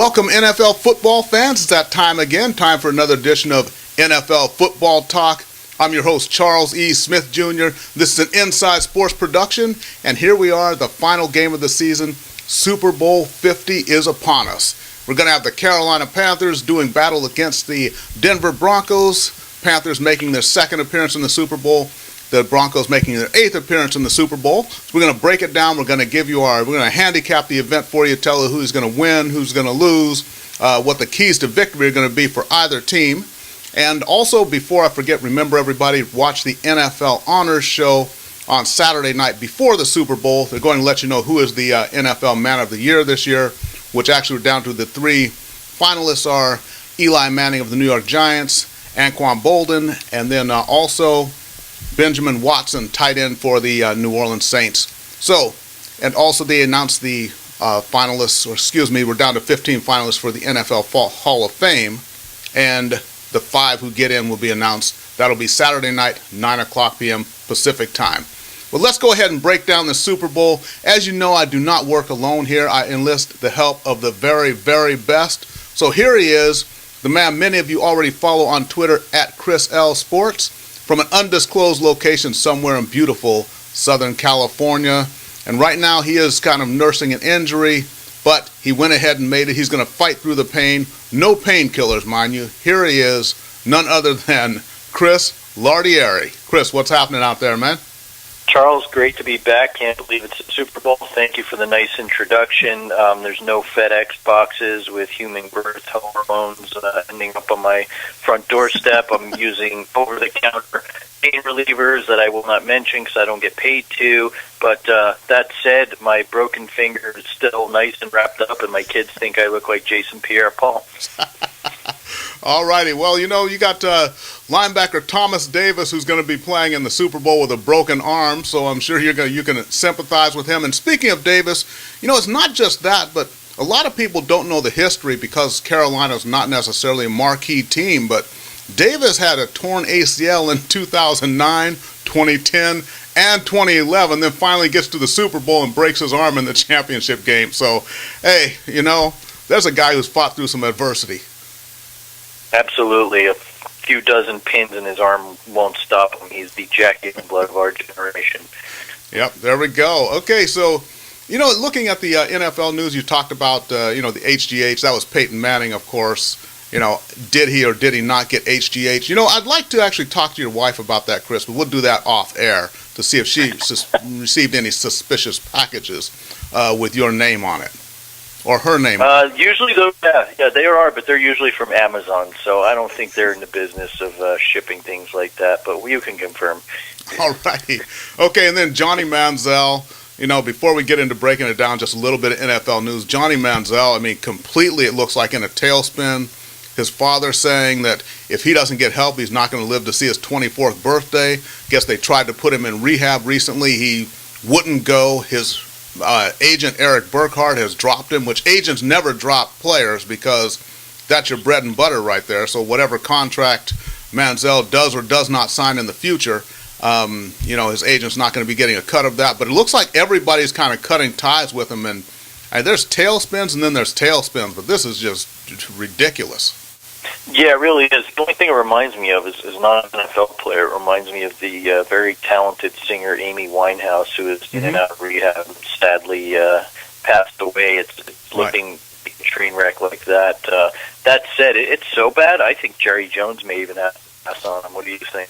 Welcome, NFL football fans. It's that time again. Time for another edition of NFL Football Talk. I'm your host, Charles E. Smith Jr. This is an Inside Sports production, and here we are, the final game of the season. Super Bowl 50 is upon us. We're going to have the Carolina Panthers doing battle against the Denver Broncos. Panthers making their second appearance in the Super Bowl. The Broncos making their eighth appearance in the Super Bowl. So we're going to break it down. We're going to handicap the event for you, tell you who's going to win, who's going to lose, what the keys to victory are going to be for either team. And also, before I forget, remember everybody, watch the NFL Honors Show on Saturday night before the Super Bowl. They're going to let you know who is the NFL Man of the Year this year, which actually we're down to the three finalists are Eli Manning of the New York Giants, Anquan Bolden, and then also Benjamin Watson, tight end for the New Orleans Saints. So, and also they announced the finalists, we're down to 15 finalists for the NFL Hall of Fame, and the 5 who get in will be announced. That'll be Saturday night, 9 o'clock p.m. Pacific time. Well, let's go ahead and break down the Super Bowl. As you know, I do not work alone here. I enlist the help of the very, very best. So here he is, the man many of you already follow on Twitter at Chris L. Sports, from an undisclosed location somewhere in beautiful Southern California. And right now he is kind of nursing an injury, but he went ahead and made it. He's going to fight through the pain. No painkillers, mind you. Here he is, none other than Chris Lardieri. Chris, what's happening out there, man? Charles, great to be back. Can't believe it's the Super Bowl. Thank you for the nice introduction. There's no FedEx boxes with human birth hormones ending up on my front doorstep. I'm using over-the-counter pain relievers that I will not mention because I don't get paid to. But that said, my broken finger is still nice and wrapped up, and my kids think I look like Jason Pierre-Paul. All righty. Well, you got linebacker Thomas Davis, who's going to be playing in the Super Bowl with a broken arm, so I'm sure you can sympathize with him. And speaking of Davis, it's not just that, but a lot of people don't know the history because Carolina's not necessarily a marquee team, but Davis had a torn ACL in 2009, 2010, and 2011, then finally gets to the Super Bowl and breaks his arm in the championship game. So, hey, there's a guy who's fought through some adversity. Absolutely. A few dozen pins in his arm won't stop him. He's the Jack and blood of our generation. Yep, there we go. Okay, so, looking at the NFL news, you talked about, the HGH. That was Peyton Manning, of course. Did he or did he not get HGH? I'd like to actually talk to your wife about that, Chris, but we'll do that off air to see if she received any suspicious packages with your name on it. Or her name. Usually, yeah, they are, but they're usually from Amazon, so I don't think they're in the business of shipping things like that, but you can confirm. All righty. Okay, and then Johnny Manziel, before we get into breaking it down, just a little bit of NFL news. Johnny Manziel, completely it looks like in a tailspin. His father saying that if he doesn't get help, he's not going to live to see his 24th birthday. Guess they tried to put him in rehab recently. He wouldn't go. His agent Eric Burkhart has dropped him, which agents never drop players because that's your bread and butter right there. So whatever contract Manziel does or does not sign in the future, his agent's not going to be getting a cut of that. But it looks like everybody's kind of cutting ties with him, and there's tailspins and then there's tailspins, but this is just ridiculous. Yeah, it really is. The only thing it reminds me of is not an NFL player. It reminds me of the very talented singer Amy Winehouse, who is in and out of rehab, sadly passed away. It's looking like a train wreck like that. That said, it's so bad, I think Jerry Jones may even have to pass on him. What do you think?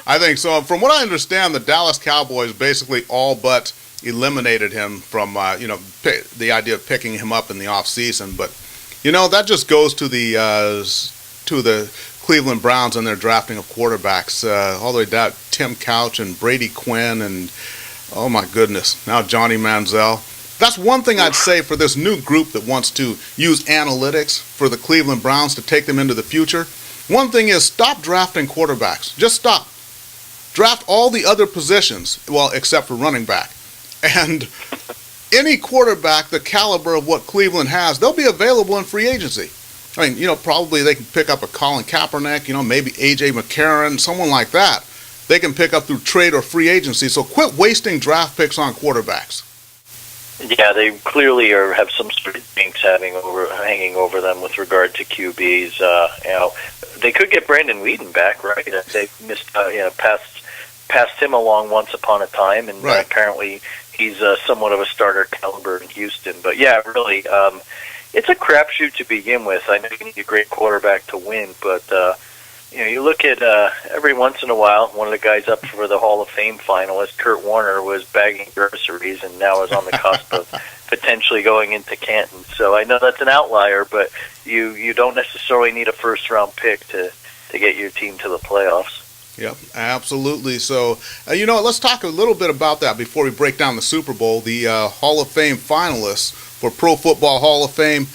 I think so. From what I understand, the Dallas Cowboys basically all but eliminated him from the idea of picking him up in the offseason, but that just goes to the Cleveland Browns and their drafting of quarterbacks, all the way down Tim Couch and Brady Quinn and, oh my goodness, now Johnny Manziel. That's one thing I'd say for this new group that wants to use analytics for the Cleveland Browns to take them into the future. One thing is stop drafting quarterbacks. Just stop. Draft all the other positions, well, except for running back. And any quarterback the caliber of what Cleveland has, they'll be available in free agency. Probably they can pick up a Colin Kaepernick, maybe A.J. McCarron, someone like that. They can pick up through trade or free agency. So quit wasting draft picks on quarterbacks. Yeah, they clearly have some sort of jinx hanging over them with regard to QBs. They could get Brandon Weeden back, right? They missed, passed him along once upon a time, and right. Apparently he's somewhat of a starter caliber in Houston. But yeah, really, it's a crapshoot to begin with. I know you need a great quarterback to win, but you look at every once in a while, one of the guys up for the Hall of Fame finalist, Kurt Warner, was bagging groceries and now is on the cusp of potentially going into Canton. So I know that's an outlier, but you don't necessarily need a first-round pick to get your team to the playoffs. Yep, absolutely. So, let's talk a little bit about that before we break down the Super Bowl. The Hall of Fame finalists for Pro Football Hall of Fame.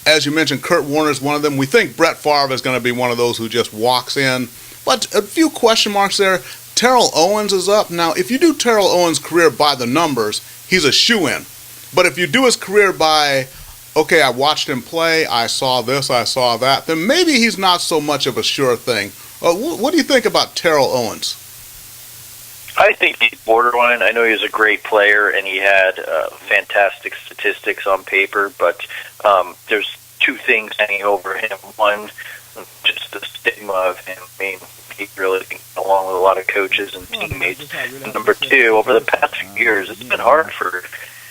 As you mentioned, Kurt Warner is one of them. We think Brett Favre is going to be one of those who just walks in. But a few question marks there. Terrell Owens is up. Now, if you do Terrell Owens' career by the numbers, he's a shoo-in. But if you do his career by, okay, I watched him play, I saw this, I saw that, then maybe he's not so much of a sure thing. What do you think about Terrell Owens? I think he's borderline. I know he was a great player and he had fantastic statistics on paper, but there's two things hanging over him. One, just the stigma of him. I mean, he really, along with a lot of coaches and teammates. And number two, over the past few years, it's been hard for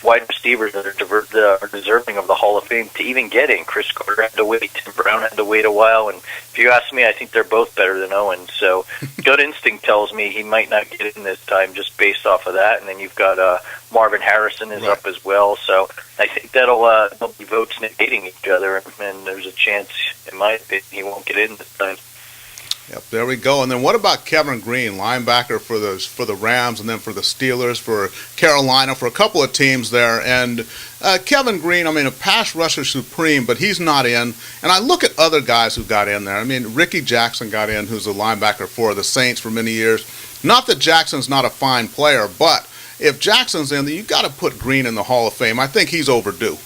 wide receivers that are deserving of the Hall of Fame to even get in. Chris Carter had to wait. Tim Brown had to wait a while. And if you ask me, I think they're both better than Owens. So gut instinct tells me he might not get in this time just based off of that. And then you've got Marvin Harrison is up as well. So I think they'll be votes negating each other. And there's a chance, in my opinion, he won't get in this time. Yep, there we go. And then what about Kevin Green, linebacker for the Rams and then for the Steelers, for Carolina, for a couple of teams there. And Kevin Green, I mean, a pass rusher supreme, but he's not in. And I look at other guys who got in there. I mean, Ricky Jackson got in, who's a linebacker for the Saints for many years. Not that Jackson's not a fine player, but if Jackson's in, then you've got to put Green in the Hall of Fame. I think he's overdue.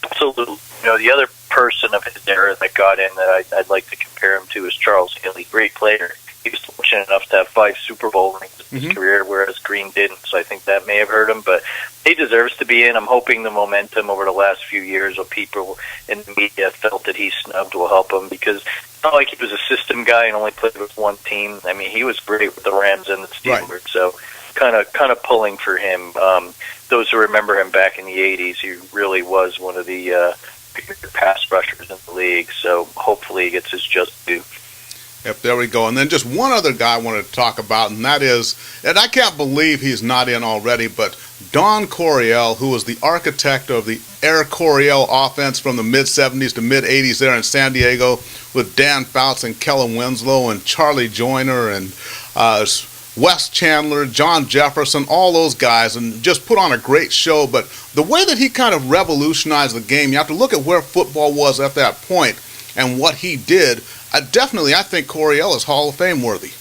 Absolutely. The other person of his era that got in that I'd like to compare him to is Charles Haley. Great player. He was fortunate enough to have 5 Super Bowl rings in his career, whereas Green didn't. So I think that may have hurt him, but he deserves to be in. I'm hoping the momentum over the last few years of people in the media felt that he snubbed will help him, because it's not like he was a system guy and only played with one team. I mean, he was great with the Rams and the Steelers. Right. So kind of pulling for him. Those who remember him back in the 80s, he really was one of the pass rushers in the league, so hopefully he gets his just due. Yep, there we go. And then just one other guy I wanted to talk about, and that is, and I can't believe he's not in already, but Don Cotyell, who was the architect of the Air Coryell offense from the mid-'70s to mid-'80s there in San Diego with Dan Fouts and Kellen Winslow and Charlie Joyner and Wes Chandler, John Jefferson, all those guys, and just put on a great show. But the way that he kind of revolutionized the game, you have to look at where football was at that point and what he did. I think Coryell is Hall of Fame worthy.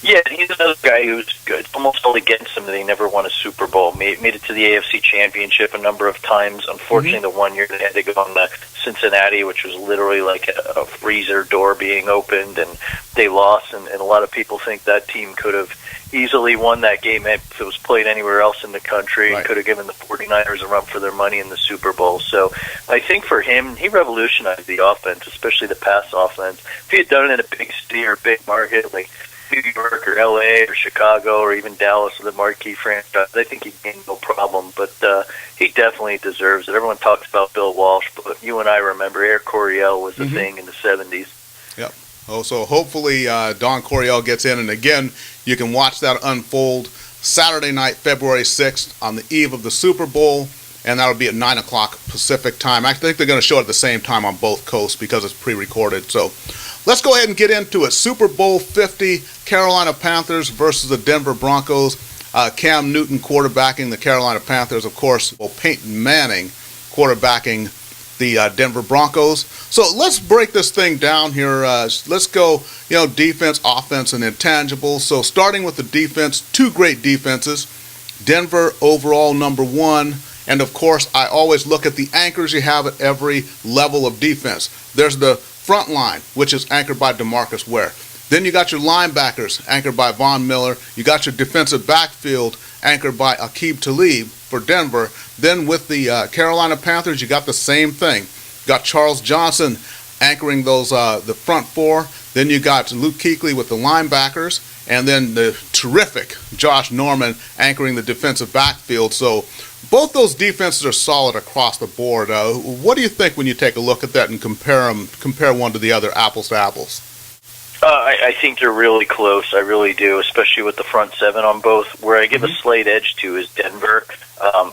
Yeah, he's another guy who's good. Almost all against him that he never won a Super Bowl. Made it to the AFC Championship a number of times. Unfortunately, the one year they had to go on the Cincinnati, which was literally like a freezer door being opened, and they lost. And a lot of people think that team could have easily won that game if it was played anywhere else in the country. Right. Could have given the 49ers a run for their money in the Super Bowl. So I think for him, he revolutionized the offense, especially the pass offense. If he had done it in a big city or big market like New York or LA or Chicago or even Dallas with a marquee franchise, I think he'd gain no problem. But he definitely deserves it. Everyone talks about Bill Walsh, but you and I remember Air Coryell was the thing in the 70s. Yep. Oh, so hopefully Don Cotyell gets in. And again, you can watch that unfold Saturday night, February 6th, on the eve of the Super Bowl. And that'll be at 9 o'clock Pacific time. I think they're going to show it at the same time on both coasts because it's pre-recorded. So let's go ahead and get into it. Super Bowl 50, Carolina Panthers versus the Denver Broncos. Cam Newton quarterbacking the Carolina Panthers, of course. Well, Peyton Manning quarterbacking the Denver Broncos. So let's break this thing down here. Let's go, defense, offense, and intangibles. So starting with the defense, 2 great defenses. Denver overall number 1. And, of course, I always look at the anchors you have at every level of defense. There's the front line, which is anchored by DeMarcus Ware. Then you got your linebackers, anchored by Von Miller. You got your defensive backfield, anchored by Aqib Talib. for Denver. Then with the Carolina Panthers, you got the same thing. Got Charles Johnson anchoring those the front four. Then you got Luke Kuechly with the linebackers, and then the terrific Josh Norman anchoring the defensive backfield. So both those defenses are solid across the board. What do you think when you take a look at that and compare one to the other, apples to apples? I think they're really close. I really do, especially with the front seven on both. Where I give a slight edge to is Denver.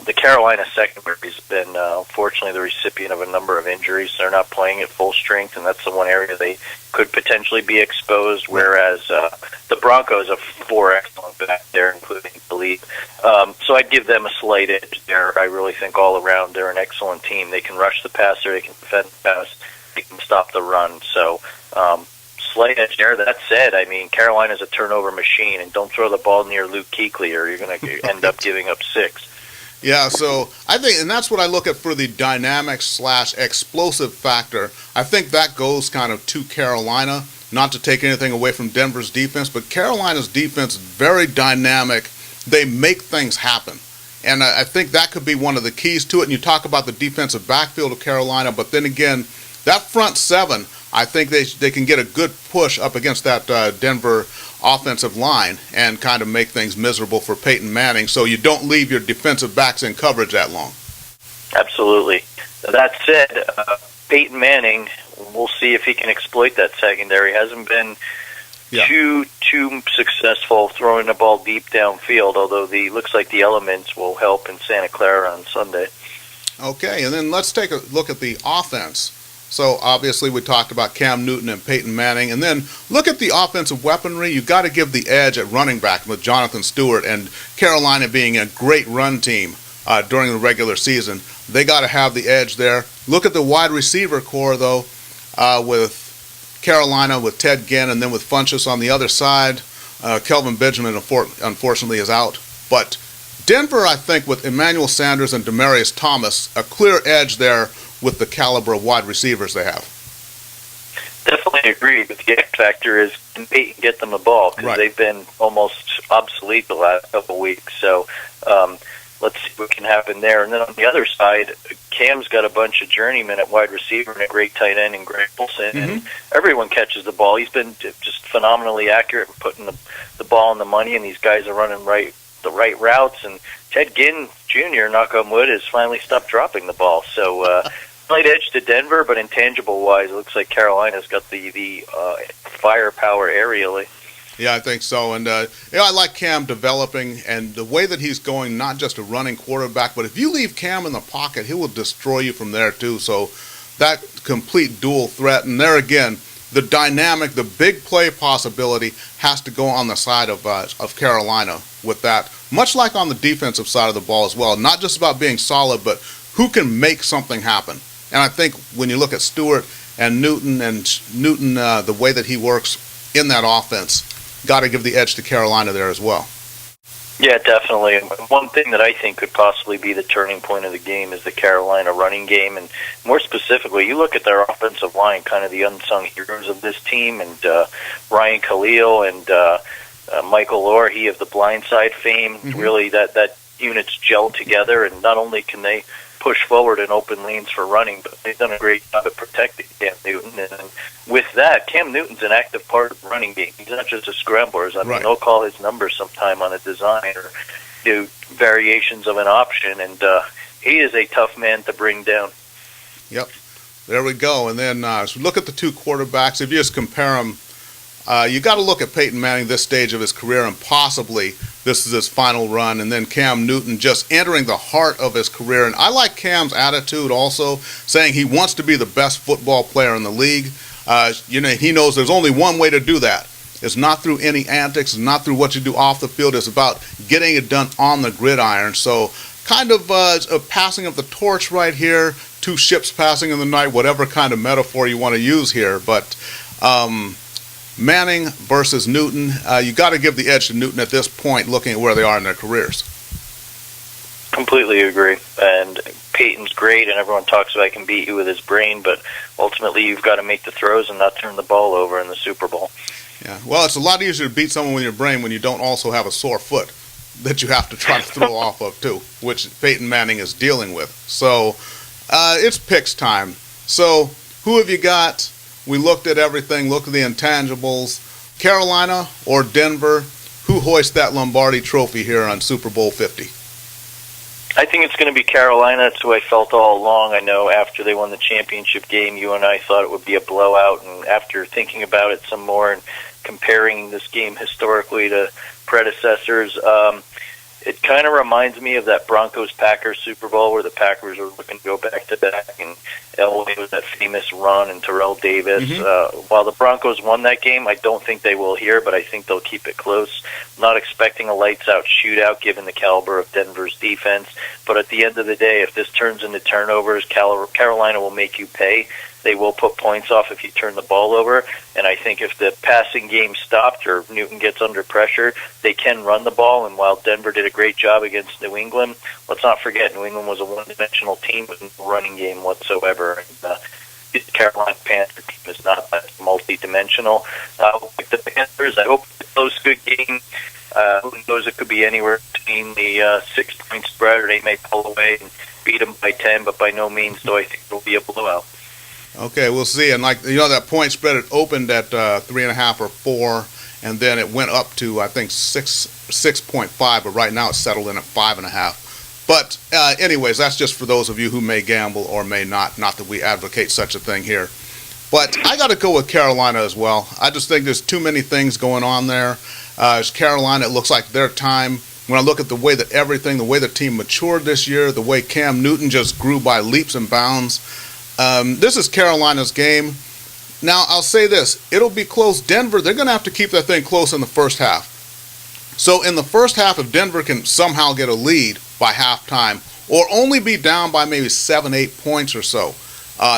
The Carolina secondary has been, unfortunately, the recipient of a number of injuries. They're not playing at full strength, and that's the one area they could potentially be exposed, whereas the Broncos have four excellent back there, including Philippe. So I'd give them a slight edge there. I really think all around they're an excellent team. They can rush the passer, they can defend the pass, they can stop the run. So slight edge there. That said, I mean, Carolina's a turnover machine, and don't throw the ball near Luke Kuechly or you're going to end up giving up 6. Yeah, so I think, and that's what I look at for the dynamic / explosive factor. I think that goes kind of to Carolina, not to take anything away from Denver's defense, but Carolina's defense is very dynamic. They make things happen. And I think that could be one of the keys to it. And you talk about the defensive backfield of Carolina, but then again, that front seven, I think they can get a good push up against that Denver offensive line and kind of make things miserable for Peyton Manning, so you don't leave your defensive backs in coverage that long. Absolutely. That said, Peyton Manning, we'll see if he can exploit that secondary. Hasn't been too successful throwing the ball deep downfield, although looks like the elements will help in Santa Clara on Sunday. Okay, and then let's take a look at the offense. So obviously we talked about Cam Newton and Peyton Manning, and then look at the offensive weaponry. You've got to give the edge at running back with Jonathan Stewart, and Carolina being a great run team during the regular season. They got to have the edge there. Look at the wide receiver core, though, with Carolina, with Ted Ginn, and then with Funchess on the other side. Kelvin Benjamin, unfortunately, is out. But Denver, I think, with Emmanuel Sanders and Demaryius Thomas, a clear edge there with the caliber of wide receivers they have. Definitely agree, but the X factor is can Peyton get them the ball, because they've been almost obsolete the last couple of weeks. So let's see what can happen there. And then on the other side, Cam's got a bunch of journeymen at wide receiver and a great tight end in Greg Olsen, and everyone catches the ball. He's been just phenomenally accurate in putting the ball on the money, and these guys are running the right routes. And Ted Ginn Jr., knock on wood, has finally stopped dropping the ball. So slight edge to Denver, but intangible-wise, it looks like Carolina's got the firepower aerially. Yeah, I think so. And I like Cam developing, and the way that he's going, not just a running quarterback, but if you leave Cam in the pocket, he will destroy you from there too. So that complete dual threat. And there again, the dynamic, the big play possibility has to go on the side of Carolina with that, much like on the defensive side of the ball as well. Not just about being solid, but who can make something happen. And I think when you look at Stewart and Newton, the way that he works in that offense, got to give the edge to Carolina there as well. Yeah, definitely. One thing that I think could possibly be the turning point of the game is the Carolina running game. And more specifically, you look at their offensive line, kind of the unsung heroes of this team, and Ryan Khalil and Michael Orhe of the Blindside fame. Really, that unit's gelled together, and not only can they push forward in open lanes for running, but they've done a great job at protecting Cam Newton. And with that, Cam Newton's an active part of the running game. He's not just a scrambler. I mean, they'll call his number sometime on a design or do variations of an option, and he is a tough man to bring down. Yep, there we go. And then so look at the two quarterbacks. If you just compare them, you got to look at Peyton Manning this stage of his career, and possibly this is his final run, and then Cam Newton just entering the heart of his career. And I like Cam's attitude also, saying he wants to be the best football player in the league. He knows there's only one way to do that. It's not through any antics, it's not through what you do off the field. It's about getting it done on the gridiron. So kind of a passing of the torch right here, two ships passing in the night, whatever kind of metaphor you want to use here. But Manning versus Newton, you got to give the edge to Newton at this point, looking at where they are in their careers. Completely agree. And Peyton's great, and everyone talks about he can beat you with his brain, but ultimately you've got to make the throws and not turn the ball over in the Super Bowl. Yeah, well, it's a lot easier to beat someone with your brain when you don't also have a sore foot. that you have to try to throw off of too, which Peyton Manning is dealing with. So it's picks time. So who have you got? We looked at everything, looked at the intangibles. Carolina or Denver? Who hoists that Lombardi trophy here on Super Bowl 50? I think it's going to be Carolina. That's who I felt all along. I know after they won the championship game, you and I thought it would be a blowout. And after thinking about it some more and comparing this game historically to predecessors, it kind of reminds me of that Broncos-Packers Super Bowl where the Packers are looking to go back-to-back, and Elway was that famous run, and Terrell Davis. While the Broncos won that game, I don't think they will here, but I think they'll keep it close. I'm not expecting a lights-out shootout given the caliber of Denver's defense, but at the end of the day, if this turns into turnovers, Carolina will make you pay. They will put points off if you turn the ball over, and I think if the passing game stopped or Newton gets under pressure, they can run the ball. And while Denver did a great job against New England, let's not forget New England was a one-dimensional team with no running game whatsoever. And the Carolina Panthers team is not that multi-dimensional. With the Panthers, I hope it's a close, good game. Who knows, it could be anywhere between the 6-point spread, or they may pull away and beat them by 10, but by no means do I think it will be a blowout. Okay, we'll see. And that point spread, it opened at 3.5 or 4, and then it went up to I think 6.5. But right now it's settled in at 5.5. But anyways, that's just for those of you who may gamble or may not. Not that we advocate such a thing here. But I got to go with Carolina as well. I just think there's too many things going on there. It's Carolina. It looks like their time. When I look at the way that the way the team matured this year, the way Cam Newton just grew by leaps and bounds. This is Carolina's game. Now, I'll say this. It'll be close. Denver, they're going to have to keep that thing close in the first half. So in the first half, if Denver can somehow get a lead by halftime or only be down by maybe 7, 8 points or so,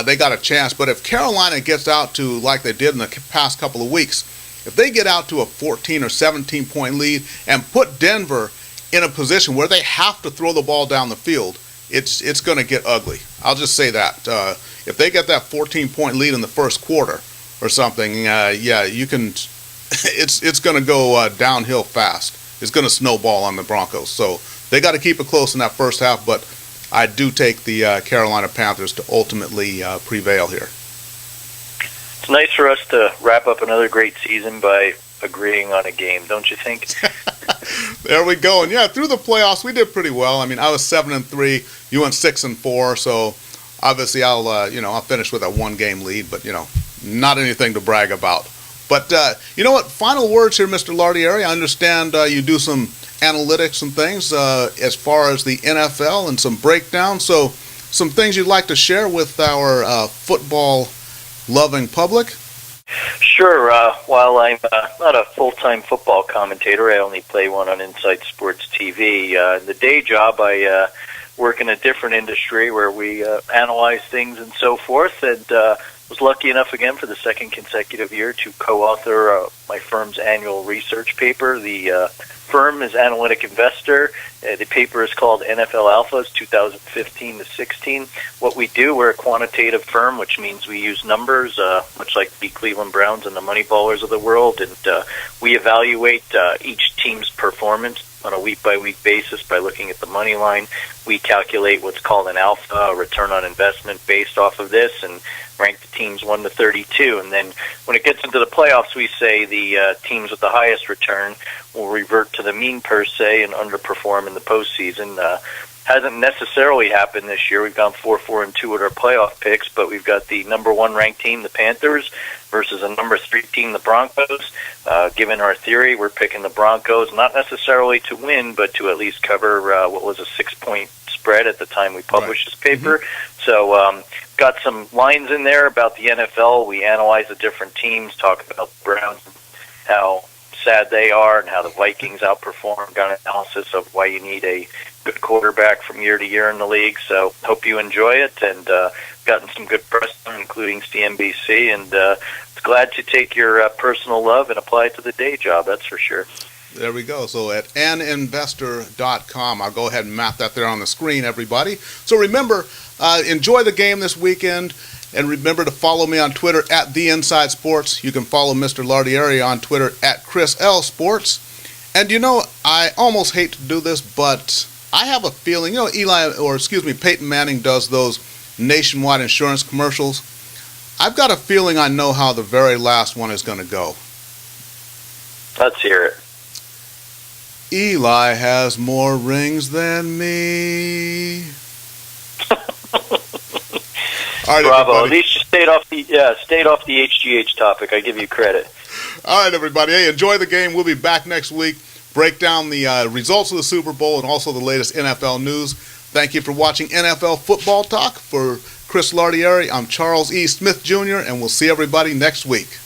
they got a chance. But if Carolina gets out to, like they did in the past couple of weeks, if they get out to a 14 or 17-point lead and put Denver in a position where they have to throw the ball down the field, it's going to get ugly. I'll just say that. If they get that 14-point lead in the first quarter or something, you can. It's going to go downhill fast. It's going to snowball on the Broncos. So they got to keep it close in that first half. But I do take the Carolina Panthers to ultimately prevail here. It's nice for us to wrap up another great season by agreeing on a game, don't you think? There we go. And yeah, through the playoffs, we did pretty well. I mean, I was 7-3. You went 6-4. So obviously, I'll finish with a 1-game lead, but not anything to brag about. But you know what? Final words here, Mr. Lardieri. I understand you do some analytics and things as far as the NFL and some breakdowns. So some things you'd like to share with our football-loving public? Sure. While I'm not a full-time football commentator, I only play one on Inside Sports TV. The day job, I work in a different industry where we analyze things and so forth, and was lucky enough again for the second consecutive year to co-author my firm's annual research paper. The firm is Analytic Investor. The paper is called NFL Alphas 2015 to 16. What we do, we're a quantitative firm, which means we use numbers, much like the Cleveland Browns and the Moneyballers of the world, and we evaluate each team's performance on a week-by-week basis by looking at the money line. We calculate what's called an alpha, a return on investment, based off of this, and rank the teams 1 to 32. And then when it gets into the playoffs, we say the teams with the highest return will revert to the mean per se and underperform in the postseason. Hasn't necessarily happened this year. We've gone 4-4-2 with our playoff picks, but we've got the number 1 ranked team, the Panthers, versus a number 3 team, the Broncos. Given our theory, we're picking the Broncos, not necessarily to win, but to at least cover what was a 6-point spread at the time we published this paper. Mm-hmm. So got some lines in there about the NFL. We analyze the different teams, talk about the Browns and how sad they are and how the Vikings outperformed. Got an analysis of why you need a good quarterback from year to year in the league. So hope you enjoy it, and gotten some good press, including CNBC, and glad to take your personal love and apply it to the day job, that's for sure. There we go. So at aninvestor.com, I'll go ahead and map that there on the screen, everybody. So remember, enjoy the game this weekend, and remember to follow me on Twitter at TheInsideSports. You can follow Mr. Lardieri on Twitter at Chris L. Sports. And I almost hate to do this, but I have a feeling, Peyton Manning does those nationwide insurance commercials. I've got a feeling I know how the very last one is going to go. Let's hear it. Eli has more rings than me. All right, Bravo. everybody. At least you stayed off the HGH topic. I give you credit. All right, everybody. Hey, enjoy the game. We'll be back next week. Break down the results of the Super Bowl and also the latest NFL news. Thank you for watching NFL Football Talk. For Chris Lardieri, I'm Charles E. Smith Jr., and we'll see everybody next week.